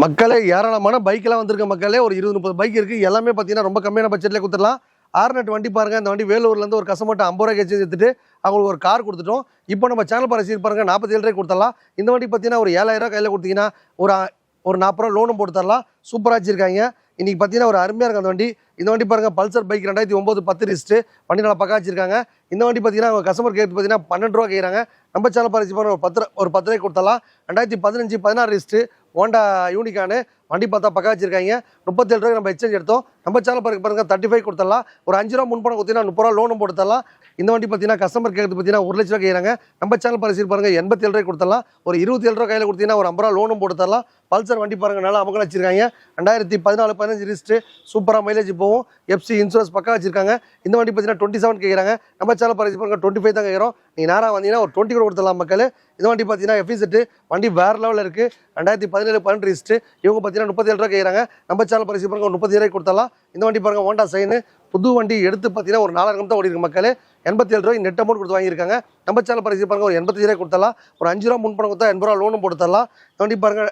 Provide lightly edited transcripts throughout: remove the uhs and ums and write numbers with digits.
மக்களே ஏராளமான பைக்கெல்லாம் வந்திருக்க மக்களே ஒரு 20-30 பைக் இருக்குது. எல்லாமே பார்த்தீங்கன்னா ரொம்ப கம்மியான பட்ஜெட்டில் கொடுத்துடலாம். ஆர்னெட் வண்டி பாருங்கள். இந்த வண்டி வேலூர்லேருந்து ஒரு கஸ்டமர்ட்ட 50 ரூபாய்க்கு வச்சு எடுத்துட்டு அவங்களுக்கு ஒரு கார் கொடுத்துட்டோம். இப்போ நம்ம சேனல் ரசீது பாருங்கள் 47 ரூபாய்க்கு கொடுத்துடலாம். இந்த வண்டி பார்த்தீங்கன்னா ஒரு 7000 ரூபா கையில் கொடுத்தீங்கன்னா ஒரு 40 ரூபா லோனும் போட்டு தரலாம். சூப்பராக வச்சிருக்காங்க. இன்றைக்கி பார்த்தீங்கன்னா ஒரு அருமையாக இருக்குது அந்த வண்டி. இந்த வண்டி பாருங்கள் பல்சர் பைக் 2009 10 ரிஸ்ட்டு வண்டி நல்லா பக்கா வச்சிருக்காங்க. இந்த வண்டி பார்த்தீங்கன்னா அவங்க கஸ்டமர் கேட்டு பார்த்தீங்கன்னா 12 ரூபா கேட்குறாங்க. நம்ம சேனல் பரிசு பாருங்க ஒரு 10 ரூபாய்க்கு கொடுத்தலாம். 2015 16 ரிஸ்ட்டு ஹோண்டா யூனிகானு வண்டி பார்த்தா பக்கா வச்சிருக்காங்க. 37 ரூபாய்க்கு நம்ம எக்ஸ்சேஞ்ச் எடுத்தோம். நம்ம சேனல் பாருங்க 35 கொடுத்துடலாம். ஒரு 5 ரூபா முன்பணம் கொடுத்தீங்கன்னா 30 ரூபா லோனும் போட்டு தரலாம். இந்த வண்டி பார்த்தீங்கன்னா கஸ்டமர் கேட்குறது பார்த்தீங்கன்னா 1 லட்ச ரூபா கேட்குறாங்க. நம்ம சேனல் பரிசு பாருங்க 87 ரூபாய்க்கு கொடுத்தலாம். ஒரு 27 ரூபா கையில் கொடுத்தீங்கன்னா ஒரு 50 ரூபா லோனும் போட்டு தரலாம். பல்சர் வண்டி பாருங்க நல்லா அமகலம் வச்சிருக்காங்க. 2014 15 ரிஸ்ட்டு சூப்பராக மைலேஜ் போகும். எஃப்சி இன்சூரன்ஸ் பக்கா வச்சிருக்காங்க. இந்த வண்டி பார்த்தீங்கன்னா 27 கேட்குறாங்க. நம்ம சேனல் பரிசு பாருங்க 25 தான் கேட்குறோம். நீங்கள் நேராக வந்தீங்கன்னா ஒரு 20 கூட கொடுத்துடலாம் மக்கள். இந்த வண்டி பார்த்தீங்கன்னா எஃப்இ செட்டு வண்டி வேறு லெவலில் இருக்குது. 2017 12 ரிஸ்ட்டு இவங்க பார்த்தீங்கன்னா 37 ரூபா கேட்குறாங்க. நம்ம சேனல் பரிசு பாருங்க ஒரு 37 ரூபாய்க்கு கொடுத்தலாம். இந்த வண்டி பாருங்க ஹோண்டா சைனு புது வண்டி எடுத்து பார்த்தீங்கன்னா ஒரு 4000 தான் ஓடி இருக்கு மக்கள். 87 ரூபாய் நெட் அமௌண்ட் கொடுத்து வாங்கியிருக்காங்க. நம்ம சேனல் பரிசு பாருங்க ஒரு 85 ரூபாய்க்கு கொடுத்தலாம். ஒரு 5 ரூபா முன்பணம் கொடுத்தா 80 ரூபா லோனும் போட்டு தரலாம். இந்த வண்டி பாருங்க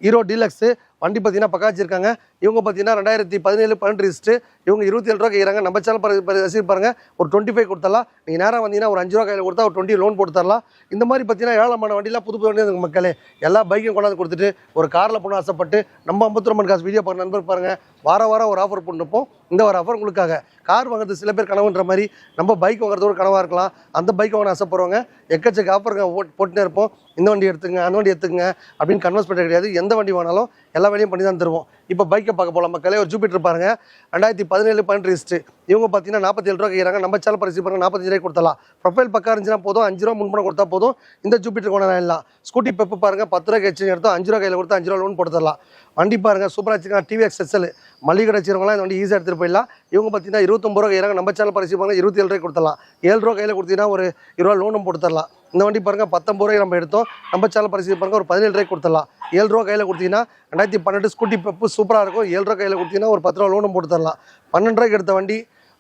ஹீரோ டீலக்ஸு வண்டி பார்த்தீங்கன்னா பக்கா வச்சிருக்காங்க. இவங்க பார்த்தீங்கன்னா 2017 12 ரிஸ்ட்டு இவங்க 27 ரூபா கேட்குறாங்க. நம்ம சேனல் ரசீது பாருங்க ஒரு 25 கொடுத்தலாம். நீங்கள் நேராக வந்தீங்கன்னா ஒரு 5 ரூபா கையில் கொடுத்தா ஒரு 20 லோன் போட்டு தரலாம். இந்த மாதிரி பார்த்தீங்கன்னா ஏழமான வண்டிலாம் புது வண்டி இருக்குது மக்களே. எல்லா பைக்கும் கொண்டாந்து கொடுத்துட்டு ஒரு காரில் போகணும் ஆசைப்பட்டு நம்ம 53 காசு வீடியோ பாருங்க நண்பர் பாருங்கள். வாரம் ஒரு ஆஃபர் பண்ணிருப்போம். இந்த ஒரு ஆஃபர் உங்களுக்காக கார் வாங்குறது சில பேர் கனவுன்ற மாதிரி நம்ம பைக் வாங்குறது ஒரு கனவாக இருக்கலாம். அந்த பைக் வாங்க ஆசைப்படுறவங்க எக்கச்சக்க ஆஃபருங்க போட்டுனே இருப்போம். இந்த வண்டி எடுத்துங்க அந்த வண்டி எடுத்துங்க அப்படின்னு கன்வென்ஸ் பண்ண கிடையாது. எந்த வண்டி வாங்கினாலும் எல்லா வண்டியும் பண்ணி தான் தருவோம். இப்போ பைக்கை பார்க்க போகலாம் மக்களே. ஒரு ஜூபிட்டர் பாருங்கள் 2017 12 ரிஸ்ட்டு இவங்க பார்த்தீங்கன்னா 47 ரூபா கேட்குறாங்க. நம்ம சேனல் பரிசு பாருங்க 45 ரூபாய்க்கு கொடுத்தலாம். ப்ரொஃபைல் பக்கா இருந்துச்சுன்னா போதும் 5 ரூபா முன்பணம் கொடுத்தா போதும். இந்த ஜூபிட்டர் கொண்டாடலாம். ஸ்கூட்டி பெப்பு பாருங்கள் 10 ரூபாய்க்கு எக்ஸ்சேஞ்ச் எடுத்தோம். 5 ரூபா கையில் கொடுத்தா 5 ரூபா லோன் போட்டு தரலாம். வண்டி பாருங்கள் சூப்பராக வச்சுருக்காங்க. டிவிஎக்ஸ் எஸ்எல் மளிகை கடை வச்சிருக்கவங்களாம் இந்த வண்டி ஈஸியாக எடுத்துகிட்டு போயிடலாம். இவங்க பார்த்தீங்கன்னா 29 ரூபா கேட்குறாங்க. நம்ம சேனல் பரிசு பாருங்க 27 ரூபாய்க்கு கொடுத்தலாம். 7 ரூபா கையில் கொடுத்தீங்கன்னா ஒரு 20 ரூபா லோனும் போட்டு தரலாம். இந்த வண்டி பாருங்கள் 19 ரூபாய்க்கு நம்ம எடுத்தோம். நம்ம சேனல் பரிசு பாருங்க ஒரு 17 ரூபாய்க்கு கொடுத்துடலாம். 7 ரூபா கையில் கொடுத்தீங்கன்னா 2012 ஸ்கூட்டி பெப்பு சூப்பராக இருக்கும். 7 ரூபா கையில் கொடுத்தீங்கன்னா ஒரு 10 ரூபா லோனும் போட்டு தரலாம். 12 ரூபாய்க்கு எடுத்த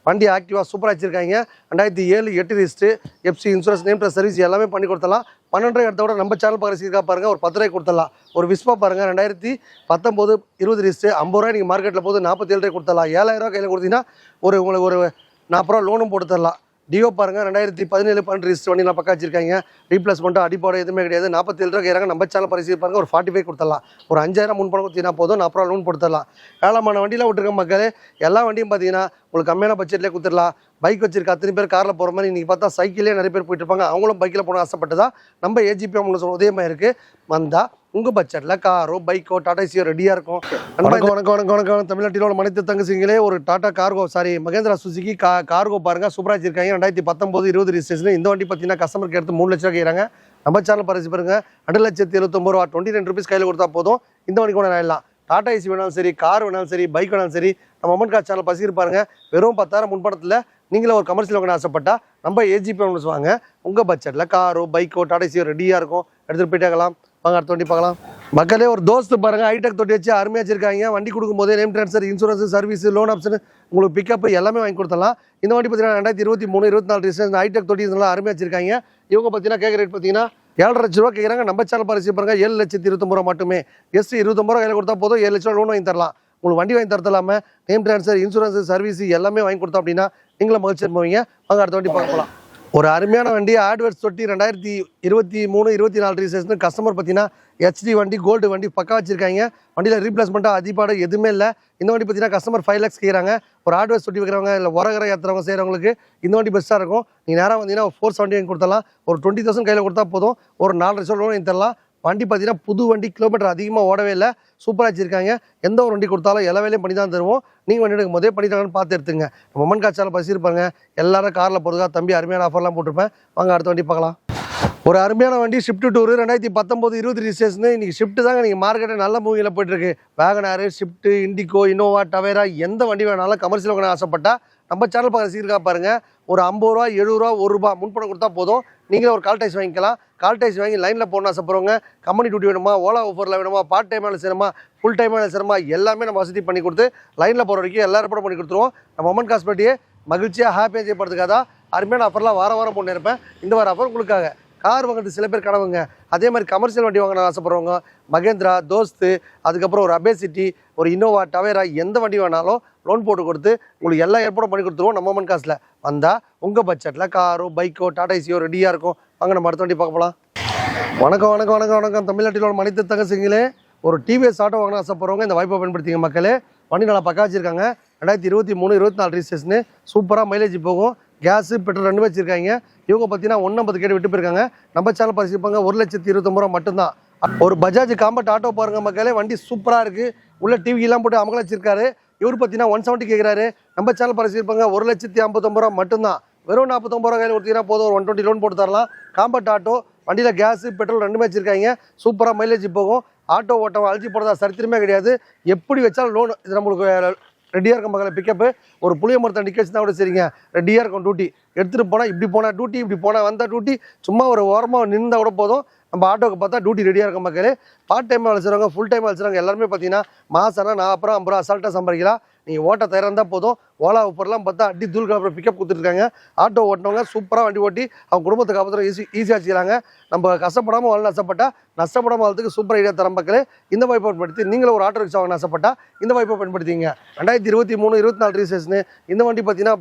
வண்டி ஆக்டிவாக சூப்பராக வச்சிருக்காங்க. 2007 8 wrist FC insurance name plus service எல்லாமே பண்ணி கொடுத்தலாம். 12 ரூபாய் எடுத்த விட நம்ம சேனல் பரிசுக்காக பாருங்கள் ஒரு 10 ரூபாய்க்கு கொடுத்தலாம். ஒரு விஸ்பா பாருங்கள் 2019 20 ரிஸ்ட்டு 50 ரூபாய் நீங்கள் மார்க்கெட்டில் போது 47 ரூபாய் கொடுத்தலாம். 7000 ரூபா கையில் கொடுத்தீங்கன்னா உங்களுக்கு ஒரு 40 ரூபா லோனும் போட்டு தரலாம். டியோ பாருங்கள் 2017 12 ரிஸ்ட் வண்டி நான் பக்கா வச்சிருக்காங்க. ரீப்ளேஸ்மெண்ட்டு அடிப்பாடு எதுவுமே கிடையாது. 47 ரூபா கேட்குறாங்க. நம்ம சேனல் பரிசு பாருங்கள் ஒரு 45 கொடுத்தலாம். ஒரு 5000 முன்பணம் கொடுத்தீங்கன்னா போதும் 40 ரூபா லோன் போட்டு தரலாம். ஏழமான வண்டியில் விட்டுருக்க மக்களே. எல்லா வண்டியும் பார்த்தீங்கன்னா உங்களுக்கு கம்மியான பட்ஜெட்லேயே கொடுத்துடலாம். பைக் வச்சிருக்க அத்தனை பேர் காரில் போகிற மாதிரி இன்றைக்கி பார்த்தா சைக்கிளே நிறைய பேர் போயிட்டு இருப்பாங்க. அவங்களும் பைக்கில் போகணும் ஆசைப்பட்டு தான் நம்ம ஏஜிபி அவங்களுக்கு உதயமாக இருக்குது. வந்தால் உங்கள் பட்ஜெட்டில் காரோ பைக்கோ டாடா ஏசியோ ரெடியாக இருக்கும். வணக்கம் தமிழ்நாட்டில் உள்ள மனித தங்கச்சிங்களே. ஒரு Tata cargo Mahindra Suzuki cargo பாருங்கள் சூப்பராக வச்சிருக்காங்க. 2019 20 ரிஜிஸ்ட்ரேஷன். இந்த வண்டி பார்த்தீங்கன்னா கஸ்டமருக்கு எடுத்து 3 லட்ச ரூபா கேட்குறாங்க. நம்ம சேனல் பரிசு பாருங்க 2,79,000 ரூபா 29 ருபீஸ் கையில் கொடுத்தா போதும். இந்த வண்டி கூட ஆயிடலாம். டாடா ஏசி வேணாலும் சரி, கார் வேணாலும் சரி, பைக் வேணாலும் சரி, நம்ம அமௌண்ட் கார் சேனல் பரிசு பாருங்க வெறும் 10,000 முன்பணத்தில் நீங்களே ஒரு கமர்ஷியல் வாங்க ஆசைப்பட்டா நம்ம ஏஜிபி ஒன்று வாங்க. உங்கள் பட்ஜெட்டில் காரோ பைக்கோ டாடா ஏசியோ ரெடியாக இருக்கும். எடுத்துகிட்டு போயிட்டாக்கலாம். வாங்க அடுத்த வண்டி பார்க்கலாம் மக்களே. ஒரு தோஸ்து பாருங்க ஹைடெக் தொட்டி வச்சு அருமையாக வச்சிருக்காங்க. வண்டி கொடுக்கும்போது name transfer insurance service loan option உங்களுக்கு பிக்கப் எல்லாமே வாங்கி கொடுத்தலாம். இந்த வண்டி பார்த்தீங்கன்னா 2023 24 ரிஜிஸ்ட்ரேஷன் ஹைடெக் தொட்டி நல்லா அருமையாக வச்சிருக்காங்க. இவங்க பார்த்தீங்கன்னா கேட்குற ரேட் பார்த்தீங்கன்னா 7,5 லட்ச ரூபா கேட்குறாங்க. நம்ம சேனல் பரிசு பாருங்க 7,29,000 ரூபா மட்டுமே. எஸ் 29 ரூபா கையில் கொடுத்தா போதும் 7 லட்ச ரூபா லோன் வாங்கி தரலாம். உங்களுக்கு வண்டி வாங்கி தரலாமல் நேம் ட்ரான்ஸ்ஃபர் இன்சூரன்ஸ் சர்வீஸ் எல்லாமே வாங்கி கொடுத்தோம் அப்படின்னா நீங்களும் மகிழ்ச்சி போவீங்க. வாங்க அடுத்த வண்டி பார்க்கலாம். ஒரு அருமையான வண்டி ஆட்வர்ட்ஸ் தொட்டி 2023 24 ரிஜிஸ்ட்ரேஷன். கஸ்டமர் பார்த்தீங்கன்னா ஹெச்டி வண்டி கோல்டு வண்டி பக்கா வச்சிருக்காங்க. வண்டியில் ரீப்ளேஸ்மெண்ட்டாக அதிபாடு எதுவுமே இல்லை. இந்த வண்டி பார்த்தீங்கன்னா கஸ்டமர் 5 lakhs கேட்குறாங்க. ஒரு ஆட்வர்ட்ஸ் தொட்டி வைக்கிறவங்க இல்லை உரகரை ஏற்றுறவங்க செய்கிறவங்களுக்கு இந்த வண்டி பெஸ்ட்டாக இருக்கும். நீங்கள் நேராக வந்தீங்கன்னா 470 வாங்கி கொடுத்தலாம். ஒரு 20,000 கையில் கொடுத்தா போதும். ஒரு 4 லட்சம் லோன் வாங்கி தரலாம். வண்டி பார்த்தீங்கன்னா புது வண்டி கிலோமீட்டர் அதிகமாக ஓடவே இல்லை. சூப்பராக வச்சிருக்காங்க. எந்த ஒரு வண்டி கொடுத்தாலும் எல்லா வேலையும் பண்ணி தான் தருவோம். நீங்கள் வண்டி எடுக்கும் போதே பண்ணிட்டாங்கன்னு பார்த்து எடுத்துங்க. நம்ம மொமன் காய்ச்சால் பசிருப்பாங்க. எல்லாரும் காரில் போகிறதுக்காக தம்பி அருமையான ஆஃபர்லாம் போட்டிருப்பேன். வாங்க அடுத்த வண்டி பார்க்கலாம். ஒரு அருமையான வண்டி ஷிஃப்ட் டூர் 2019 20 ரிஜிஸ்ட்ரேஷன். இன்றைக்கி ஷிஃப்ட் தாங்க நீங்கள் மார்க்கெட்டில் நல்ல மூவியில் போய்ட்டுருக்கு. Wagon R shift indigo Innova Tavera எந்த வண்டி வேணாலும் கமர்ஷியல் வாங்க ஆசைப்பட்டா நம்ம சேனல் பார்க்குற சீர்கா பாருங்கள். ஒரு 50 ரூபா 70 ரூபா 1 ரூபா முன்பணம் கொடுத்தா போதும். நீங்களே ஒரு கால் டாக்ஸி வாங்கிக்கலாம். கால் டாக்ஸி வாங்கி லைனில் போகணும் ஆசைப்படுறவங்க கம்பெனி டியூட்டி வேணுமா, ஓலா ஆஃபரில் வேணுமா, பார்ட் டைம் வேலை செய்யணுமா, ஃபுல் டைம் வேலை செய்யணுமா எல்லாமே நம்ம வசதி பண்ணி கொடுத்து லைனில் போகிற வரைக்கும் எல்லா ஏற்பாடும் பண்ணி கொடுத்துருவோம். நம்ம அமௌண்ட் காசு பட்டியே மகிழ்ச்சியாக ஹாப்பியாக செய்யப்படுறதுக்காக தான் அருமையான ஆஃபர்லாம் வாரம் போட்டு இருப்பேன். இந்த வார ஆஃபர் உங்களுக்காக கார் வாங்குறது சில பேர் கனவுங்க. அதே மாதிரி கமர்ஷியல் வண்டி வாங்கணும்னு ஆசைப்படுறவங்க மகேந்திரா, தோஸ்து, அதுக்கப்புறம் ஒரு அபேசிட்டி, ஒரு இன்னோவா, டவேரா எந்த வண்டி வேணாலும் லோன் போட்டு கொடுத்து உங்களுக்கு எல்லா ஏற்பாடும் பண்ணி கொடுத்துருவோம் நம்ம அம்மன் காசில். வந்தால் உங்கள் பட்ஜெட்டில் காரோ பைக்கோ டாடா ஏசியோ ரெடியாக இருக்கும். வாங்க நம்ம அடுத்த வண்டி பார்க்க போகலாம். வணக்கம் வணக்கம் வணக்கம் வணக்கம். தமிழ்நாட்டில் உள்ள மனித தங்கச்சிங்களே, ஒரு டிவிஎஸ் ஆட்டோ வாங்கின ஆசைப்படுறவங்க இந்த வாய்ப்பை பயன்படுத்திங்க மக்களே. வண்டி நல்லா பக்கா வச்சிருக்காங்க. 2023, 24 ரிஜிஸ்ட்ரேஷனு. சூப்பராக மைலேஜ் போகும். கேஸு பெட்ரோல் 2 வச்சிருக்காங்க. இவங்க பார்த்தீங்கன்னா 150 கேட்டு விட்டு போயிருக்காங்க. நம்ம சேனல் பரிசிப்பாங்க. 1,29,000 மட்டும்தான். ஒரு பஜாஜ் காம்பட் ஆட்டோ பாருங்க மக்களே. வண்டி சூப்பராக இருக்குது. உள்ள டிவிலாம் போட்டு அமகல வச்சிருக்காரு. இவர் பார்த்தீங்கன்னா 170 கேட்குறாரு. நம்ம சேனல் பரிசிப்பாங்க. 1,59,000 மட்டும்தான். வெறும் 49 கையில் கொடுத்தீங்கன்னா போதும். ஒரு 120 லோன் போட்டு தரலாம். Combat auto. வண்டியில் கேஸு பெட்ரோல் 2 வச்சிருக்காங்க. சூப்பராக மைலேஜ் போகும். ஆட்டோ ஓட்டம் அழிச்சு போடுறதா சரித்திரமே கிடையாது. எப்படி வச்சாலும் லோன் இது நம்மளுக்கு ரெடியாக இருக்கும் மக்களை. பிக்கப்பு ஒரு புளிய மரத்தை நிற்க வச்சுனா கூட சரிங்க, ரெடியாக இருக்கும். டியூட்டி எடுத்துகிட்டு போனால் இப்படி போனால் டியூட்டி, இப்படி போனால் வந்தால் டியூட்டி, சும்மா ஒரு ஓரமாக நின்றால் கூட போதும். நம்ம ஆட்டோக்கு பார்த்தா டியூட்டி ரெடியாக இருக்கும் மக்களே. பார்ட் டைம் வேலை செய்கிறவங்க, ஃபுல் டைம் வேலை செய்கிறவங்க எல்லாருமே பார்த்தீங்கன்னா மாதம்னா 40 ரூபா அசால்ட்டாக சம்பாதிக்கலாம். நீங்கள் ஓட்ட தயாராக இருந்தால் போதும். ஓலா ஊப்பர்லாம் பார்த்தா அடி தூள் கலப்புற பிக்கப் கொடுத்துருக்காங்க. ஆட்டோ ஓட்டினவங்க சூப்பராக வண்டி ஓட்டி அவங்க குடும்பத்துக்கு அப்புறம் ஈஸியாக செய்கிறாங்க. நம்ம கஷ்டப்படாமல் வாழ ஆசைப்பட்டா நஷ்டப்படாமல் வாழ்த்துக்கு சூப்பர் ஐடியா தரம் மக்களே. இந்த வாய்ப்பை பயன்படுத்தி நீங்களும் ஒரு ஆட்டோ ரிக்ஷா வாங்க ஆசைப்பட்டா இந்த வாய்ப்பை பயன்படுத்திங்க. 2023, 24 ரிஜிஸ்ட்ரேஷனு. இந்த வண்டி பார்த்தீங்கன்னா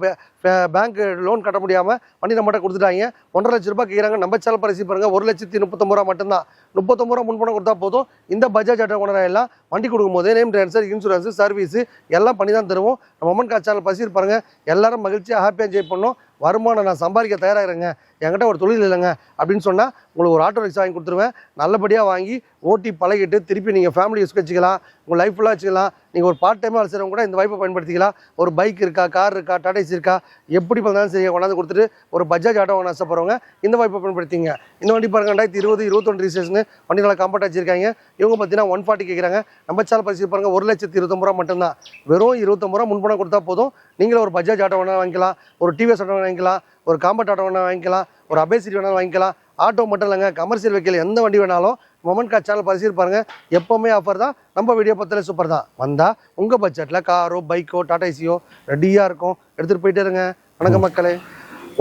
பேங்க் லோன் கட்ட முடியாமல் வண்டி நம்மகிட்ட கொடுத்துட்டாங்க. 1,50,000 ரூபாய் கேட்குறாங்க. நம்ம சேனல் பரிசு பாருங்கள். 1,39,000 மட்டும்தான். 30,000 முன்பணம் கொடுத்தா போதும். இந்த பஜாஜ் ஆட்டோ ஓனர் எல்லாம் வண்டி கொடுக்கும்போது நேம் ட்ரான்ஸ்ஃபர், இன்சூரன்ஸு, சர்வீஸு எல்லாம் பண்ணி தான் தருவோம். நம்ம அம்மன் கார் சேனல் பரிசு பாருங்கள். எல்லாரும் மகிழ்ச்சியாக ஹாப்பியாக என்ஜாய் பண்ணோம். வருமானம் நான் சம்பாதிக்க தயாராகிறேங்க, என்கிட்ட ஒரு தொழில் இல்லைங்க அப்படின்னு சொன்னால் உங்களுக்கு ஒரு ஆட்டோ ரிக்ஷா வாங்கி கொடுத்துருவேன். நல்லபடியாக வாங்கி ஓட்டி பழகிட்டு திருப்பி நீங்கள் ஃபேமிலி யூஸ் வச்சுக்கலாம், உங்கள் லைஃப் ஃபுல்லாக வச்சுக்கலாம். நீங்கள் ஒரு பார்ட் டைமாக வேலை செய்கிறவங்க கூட இந்த வாய்ப்பை பயன்படுத்திக்கலாம். ஒரு பைக் இருக்கா, கார் இருக்கா, டாடா ஏசி இருக்கா, எப்படி பண்ணாலும் சரி கொண்டாந்து கொடுத்துட்டு ஒரு பஜாஜ் ஆட்டோ வாங்க ஆசைப்படுறவங்க இந்த வாய்ப்பை பயன்படுத்திங்க. இந்த வண்டி பாருங்க. 2020, 21 ரிஜிஸ்ட்ரேஷனு. வண்டி நல்லா காம்பேக்ட் வச்சிருக்காங்க. இவங்க பார்த்தீங்கன்னா 140 கேட்குறாங்க. நம்ம சேனல் பரிசு பாருங்கள். 1,29,000 மட்டும்தான். வெறும் 29 முன்பணம் கொடுத்தா போதும். நீங்களும் ஒரு பஜாஜ் ஆட்டோ வேணாலும் வாங்கிக்கலாம், ஒரு டிவிஎஸ் ஆட்டோ வாங்கிக்கலாம், ஒரு காம்பேக்ட் ஆட்டோ வேணாலும் வாங்கிக்கலாம், ஒரு அபேசிட்டி வேணாலும் வாங்கிக்கலாம். ஆட்டோ மட்டும் இல்லைங்க, கமர்ஷியல் வெஹிக்கிள் எந்த வண்டி வேணாலும் மொமெண்ட் கார் சேனல் பரிசு பாருங்க. எப்போவுமே ஆஃபர் தான். நம்ம வீடியோ பார்த்தாலே சூப்பர் தான். வந்தால் உங்கள் பட்ஜெட்டில் காரோ பைக்கோ டாடா ஏசியோ ரெடியாக இருக்கும். எடுத்துகிட்டு போயிட்டே இருங்க. வணக்கம் மக்களே.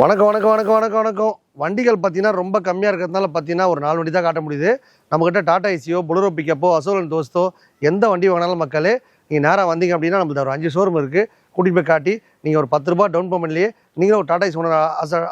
வணக்கம் வணக்கம் வணக்கம் வணக்கம் வணக்கம். வண்டிகள் பார்த்தீங்கன்னா ரொம்ப கம்மியாக இருக்கிறதுனால பார்த்தீங்கன்னா ஒரு 4 வண்டி தான் காட்ட முடியுது. நம்மக்கிட்ட டாடா ஏசியோ, புலரோ பிக்கப்போ, அசோலன் தோஸ்தோ எந்த வண்டி வாங்கினாலும் மக்களே நீங்கள் நேராக வந்தீங்க அப்படின்னா நம்மளுக்கு ஒரு 5 ஷோரூம் இருக்குது. கூட்டிகிட்டு போய் காட்டி நீங்கள் ஒரு 10 ரூபா டவுன் பேமெண்ட்லேயே நீங்களும் ஒரு டாடா ஏசி ஒன்று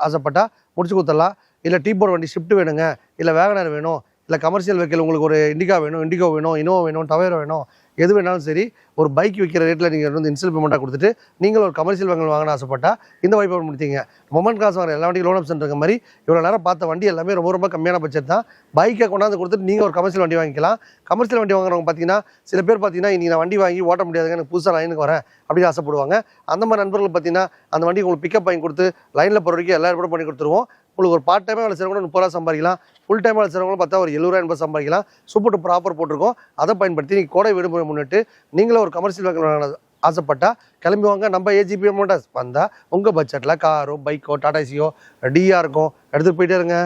ஆசைப்பட்டால் முடிச்சு கொடுத்துடலாம். இல்லை டீ போர்டு வண்டி ஷிஃப்ட் வேணுங்க, இல்லை வேகனர் வேணும், இல்லை கமர்ஷியல் வெஹிக்கிள் உங்களுக்கு ஒரு இண்டிகா வேணும், இனோவா வேணும், டவேரோ வேணும், எது வேணாலும் சரி ஒரு பைக் விற்கிற ரேட்டில் நீங்கள் வந்து இன்ஸ்டால் பேமெண்ட்டாக கொடுத்துட்டு நீங்களும் ஒரு கமர்ஷியல் வெஹிக்கிள் வாங்கின ஆசைப்பட்டால் இந்த வாய்ப்பை முடித்தீங்க. மொமெண்ட் காசு வாங்குற எல்லா வண்டியும் லோன் ஆப்ஷன் இருக்க மாதிரி இவ்வளோ நேரம் பார்த்த வண்டி எல்லாமே ரொம்ப ரொம்ப கம்மியான பட்ஜெட் தான். பைக்கை கொண்டாந்து கொடுத்துட்டு நீங்கள் ஒரு கமர்ஷியல் வண்டி வாங்கிக்கலாம். கமர்ஷியல் வண்டி வாங்குறவங்க பார்த்தீங்கன்னா சில பேர் பார்த்தீங்கன்னா இன்றைக்கி நான் வண்டி வாங்கி ஓட்ட முடியாதுங்க, எனக்கு புதுசாக லைனுக்கு வரேன் அப்படின்னு ஆசைப்படுவாங்க. அந்த மாதிரி நண்பர்கள் பார்த்தீங்கன்னா அந்த வண்டி உங்களுக்கு பிக்கப் வாங்கி கொடுத்து லைனில் போகிற வரைக்கும் எல்லா ஏற்பாடும் பண்ணி கொடுத்துருவோம். உங்களுக்கு ஒரு பார்ட் டைமாக வேலை செய்கிறவங்க 30 ரூபா சம்பாதிக்கலாம். ஃபுல் டைமாக வேலை செய்கிறவங்களும் பார்த்தா ஒரு 70 சம்பாதிக்கலாம். சூப்பர் டூப்பர் ஆஃபர் போட்டிருக்கோம். அதை பயன்படுத்தி நீங்கள் கோடை விடுமுறை முன்னிட்டு நீங்களும் ஒரு கமர்ஷியல் வெஹிக்கிள் ஆசைப்பட்டா கிளம்பி வாங்க. நம்ம ஏஜிபி மோட்டார்ஸ் வந்தால் உங்கள் பட்ஜெட்டில் காரோ பைக்கோ டாடா ஏசியோ ரெடியாக இருக்கும். எடுத்துகிட்டு போயிட்டே இருங்க.